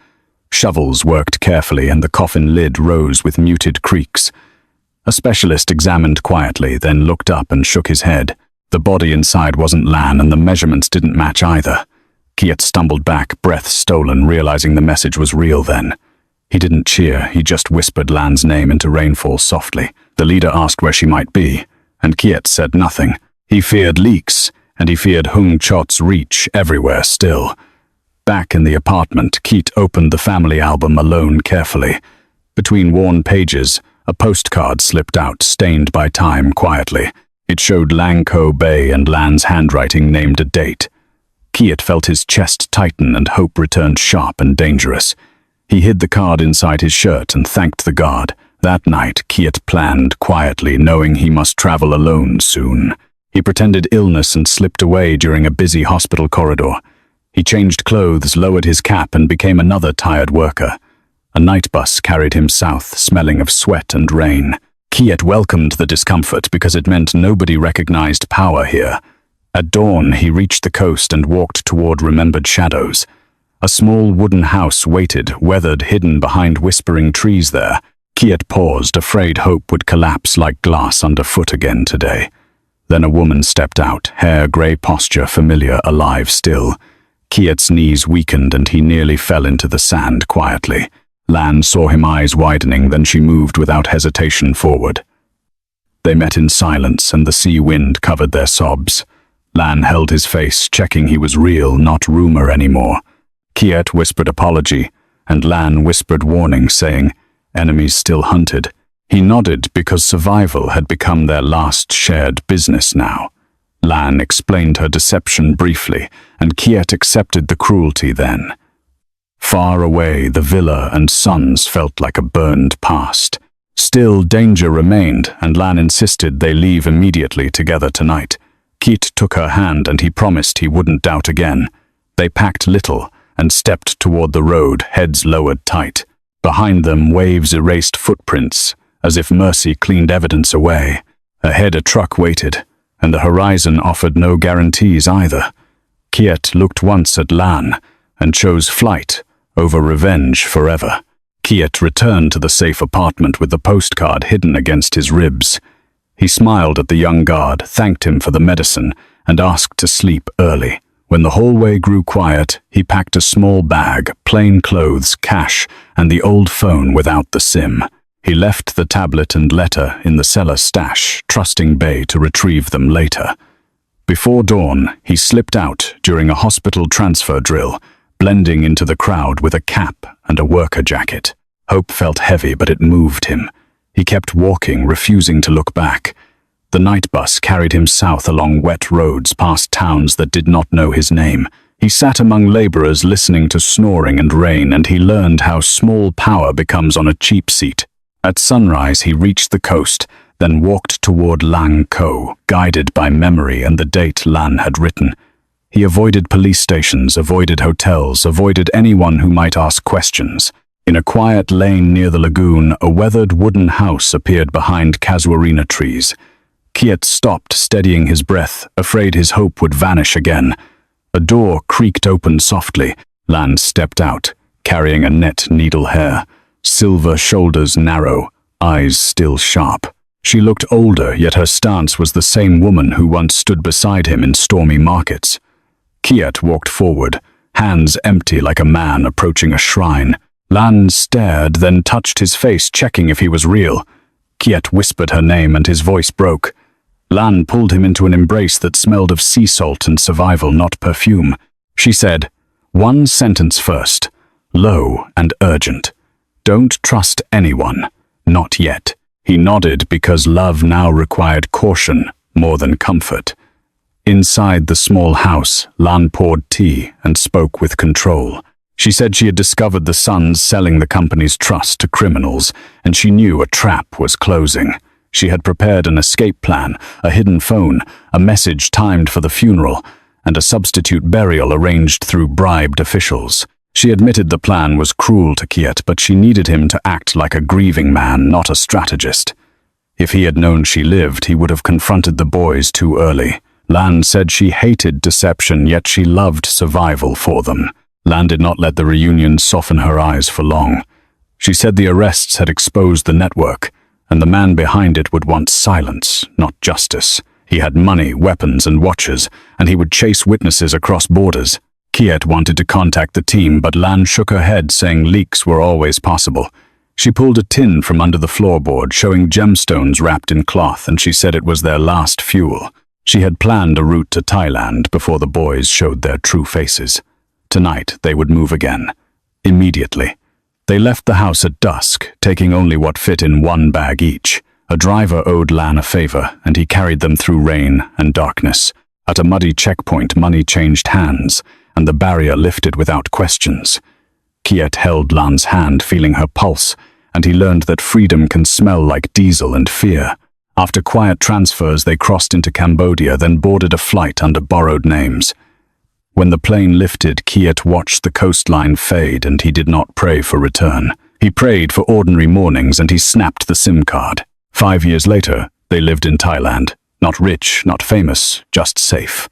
Shovels worked carefully and the coffin lid rose with muted creaks. A specialist examined quietly, then looked up and shook his head. The body inside wasn't Lan, and the measurements didn't match either. Keat stumbled back, breath stolen, realizing the message was real then. He didn't cheer, he just whispered Lan's name into rainfall softly. The leader asked where she might be, and Kiet said nothing. He feared leaks, and he feared Hung Chot's reach everywhere still. Back in the apartment, Kiet opened the family album alone carefully. Between worn pages, a postcard slipped out, stained by time quietly. It showed Lang Ko Bay, and Lan's handwriting named a date. Kiet felt his chest tighten and hope returned sharp and dangerous. He hid the card inside his shirt and thanked the guard. That night, Kiet planned quietly, knowing he must travel alone soon. He pretended illness and slipped away during a busy hospital corridor. He changed clothes, lowered his cap, and became another tired worker. A night bus carried him south, smelling of sweat and rain. Kiet welcomed the discomfort because it meant nobody recognized power here. At dawn, he reached the coast and walked toward remembered shadows. A small wooden house waited, weathered, hidden behind whispering trees there. Kiet paused, afraid hope would collapse like glass underfoot again today. Then a woman stepped out, hair, grey posture, familiar, alive still. Kiet's knees weakened and he nearly fell into the sand quietly. Lan saw him, eyes widening, then she moved without hesitation forward. They met in silence and the sea wind covered their sobs. Lan held his face, checking he was real, not rumor anymore. Kiet whispered apology, and Lan whispered warning, saying, enemies still hunted. He nodded because survival had become their last shared business now. Lan explained her deception briefly, and Kiet accepted the cruelty then. Far away, the villa and sons felt like a burned past. Still, danger remained, and Lan insisted they leave immediately together tonight. Kiet took her hand and he promised he wouldn't doubt again. They packed little and stepped toward the road, heads lowered tight. Behind them, waves erased footprints, as if mercy cleaned evidence away. Ahead, a truck waited, and the horizon offered no guarantees either. Kiet looked once at Lan and chose flight over revenge forever. Kiet returned to the safe apartment with the postcard hidden against his ribs. He smiled at the young guard, thanked him for the medicine, and asked to sleep early. When the hallway grew quiet, he packed a small bag, plain clothes, cash, and the old phone without the SIM. He left the tablet and letter in the cellar stash, trusting Bay to retrieve them later. Before dawn, he slipped out during a hospital transfer drill, blending into the crowd with a cap and a worker jacket. Hope felt heavy, but it moved him. He kept walking, refusing to look back. The night bus carried him south along wet roads past towns that did not know his name. He sat among laborers listening to snoring and rain, and he learned how small power becomes on a cheap seat. At sunrise, he reached the coast, then walked toward Lang Ko, guided by memory and the date Lan had written. He avoided police stations, avoided hotels, avoided anyone who might ask questions. In a quiet lane near the lagoon, a weathered wooden house appeared behind casuarina trees. Kiet stopped, steadying his breath, afraid his hope would vanish again. A door creaked open softly. Lan stepped out, carrying a net needle hair. Silver shoulders narrow, eyes still sharp. She looked older, yet her stance was the same woman who once stood beside him in stormy markets. Kiet walked forward, hands empty like a man approaching a shrine. Lan stared, then touched his face, checking if he was real. Kiet whispered her name and his voice broke. Lan pulled him into an embrace that smelled of sea salt and survival, not perfume. She said, "One sentence first, low and urgent. Don't trust anyone, not yet." He nodded because love now required caution more than comfort. Inside the small house, Lan poured tea and spoke with control. She said she had discovered the sons selling the company's trust to criminals, and she knew a trap was closing. She had prepared an escape plan, a hidden phone, a message timed for the funeral, and a substitute burial arranged through bribed officials. She admitted the plan was cruel to Kiet, but she needed him to act like a grieving man, not a strategist. If he had known she lived, he would have confronted the boys too early. Lan said she hated deception, yet she loved survival for them. Lan did not let the reunion soften her eyes for long. She said the arrests had exposed the network, and the man behind it would want silence, not justice. He had money, weapons, and watchers, and he would chase witnesses across borders. Kiet wanted to contact the team, but Lan shook her head, saying leaks were always possible. She pulled a tin from under the floorboard, showing gemstones wrapped in cloth, and she said it was their last fuel. She had planned a route to Thailand before the boys showed their true faces. Tonight, they would move again. Immediately. They left the house at dusk, taking only what fit in one bag each. A driver owed Lan a favor, and he carried them through rain and darkness. At a muddy checkpoint, money changed hands, and the barrier lifted without questions. Kiet held Lan's hand, feeling her pulse, and he learned that freedom can smell like diesel and fear. After quiet transfers, they crossed into Cambodia, then boarded a flight under borrowed names. When the plane lifted, Kiet watched the coastline fade, and he did not pray for return. He prayed for ordinary mornings, and he snapped the SIM card. 5 years later, they lived in Thailand. Not rich, not famous, just safe.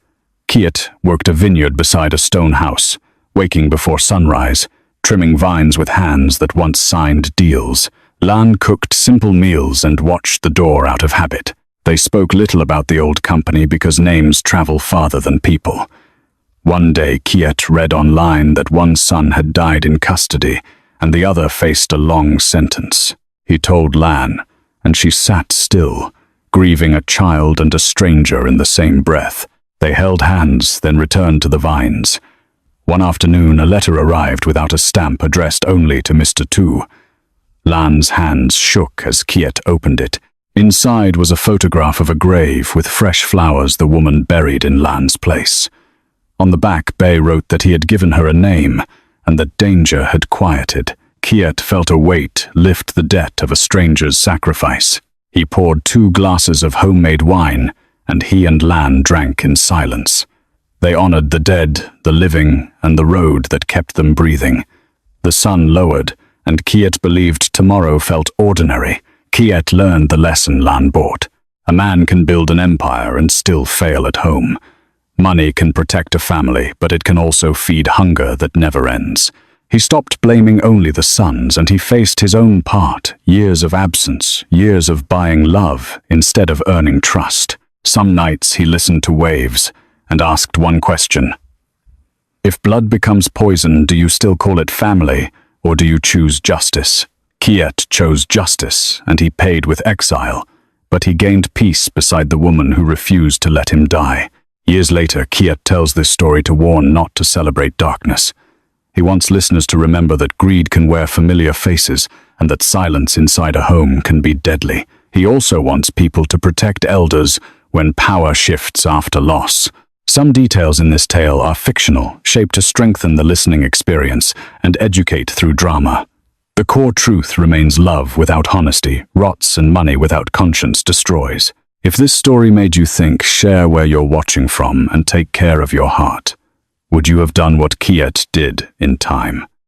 Kiet worked a vineyard beside a stone house, waking before sunrise, trimming vines with hands that once signed deals. Lan cooked simple meals and watched the door out of habit. They spoke little about the old company because names travel farther than people. One day, Kiet read online that one son had died in custody and the other faced a long sentence. He told Lan, and she sat still, grieving a child and a stranger in the same breath. They held hands, then returned to the vines. One afternoon, a letter arrived without a stamp, addressed only to Mr. Tu. Lan's hands shook as Kiet opened it. Inside was a photograph of a grave with fresh flowers, the woman buried in Lan's place. On the back, Bay wrote that he had given her a name and that danger had quieted. Kiet felt a weight lift the debt of a stranger's sacrifice. He poured 2 glasses of homemade wine, and he and Lan drank in silence. They honored the dead, the living, and the road that kept them breathing. The sun lowered, and Kiet believed tomorrow felt ordinary. Kiet learned the lesson Lan bought. A man can build an empire and still fail at home. Money can protect a family, but it can also feed hunger that never ends. He stopped blaming only the sons, and he faced his own part, years of absence, years of buying love instead of earning trust. Some nights he listened to waves and asked one question. If blood becomes poison, do you still call it family, or do you choose justice? Kiet chose justice, and he paid with exile, but he gained peace beside the woman who refused to let him die. Years later, Kiet tells this story to warn not to celebrate darkness. He wants listeners to remember that greed can wear familiar faces and that silence inside a home can be deadly. He also wants people to protect elders when power shifts after loss. Some details in this tale are fictional, shaped to strengthen the listening experience and educate through drama. The core truth remains: love without honesty rots, and money without conscience destroys. If this story made you think, share where you're watching from and take care of your heart. Would you have done what Kiet did in time?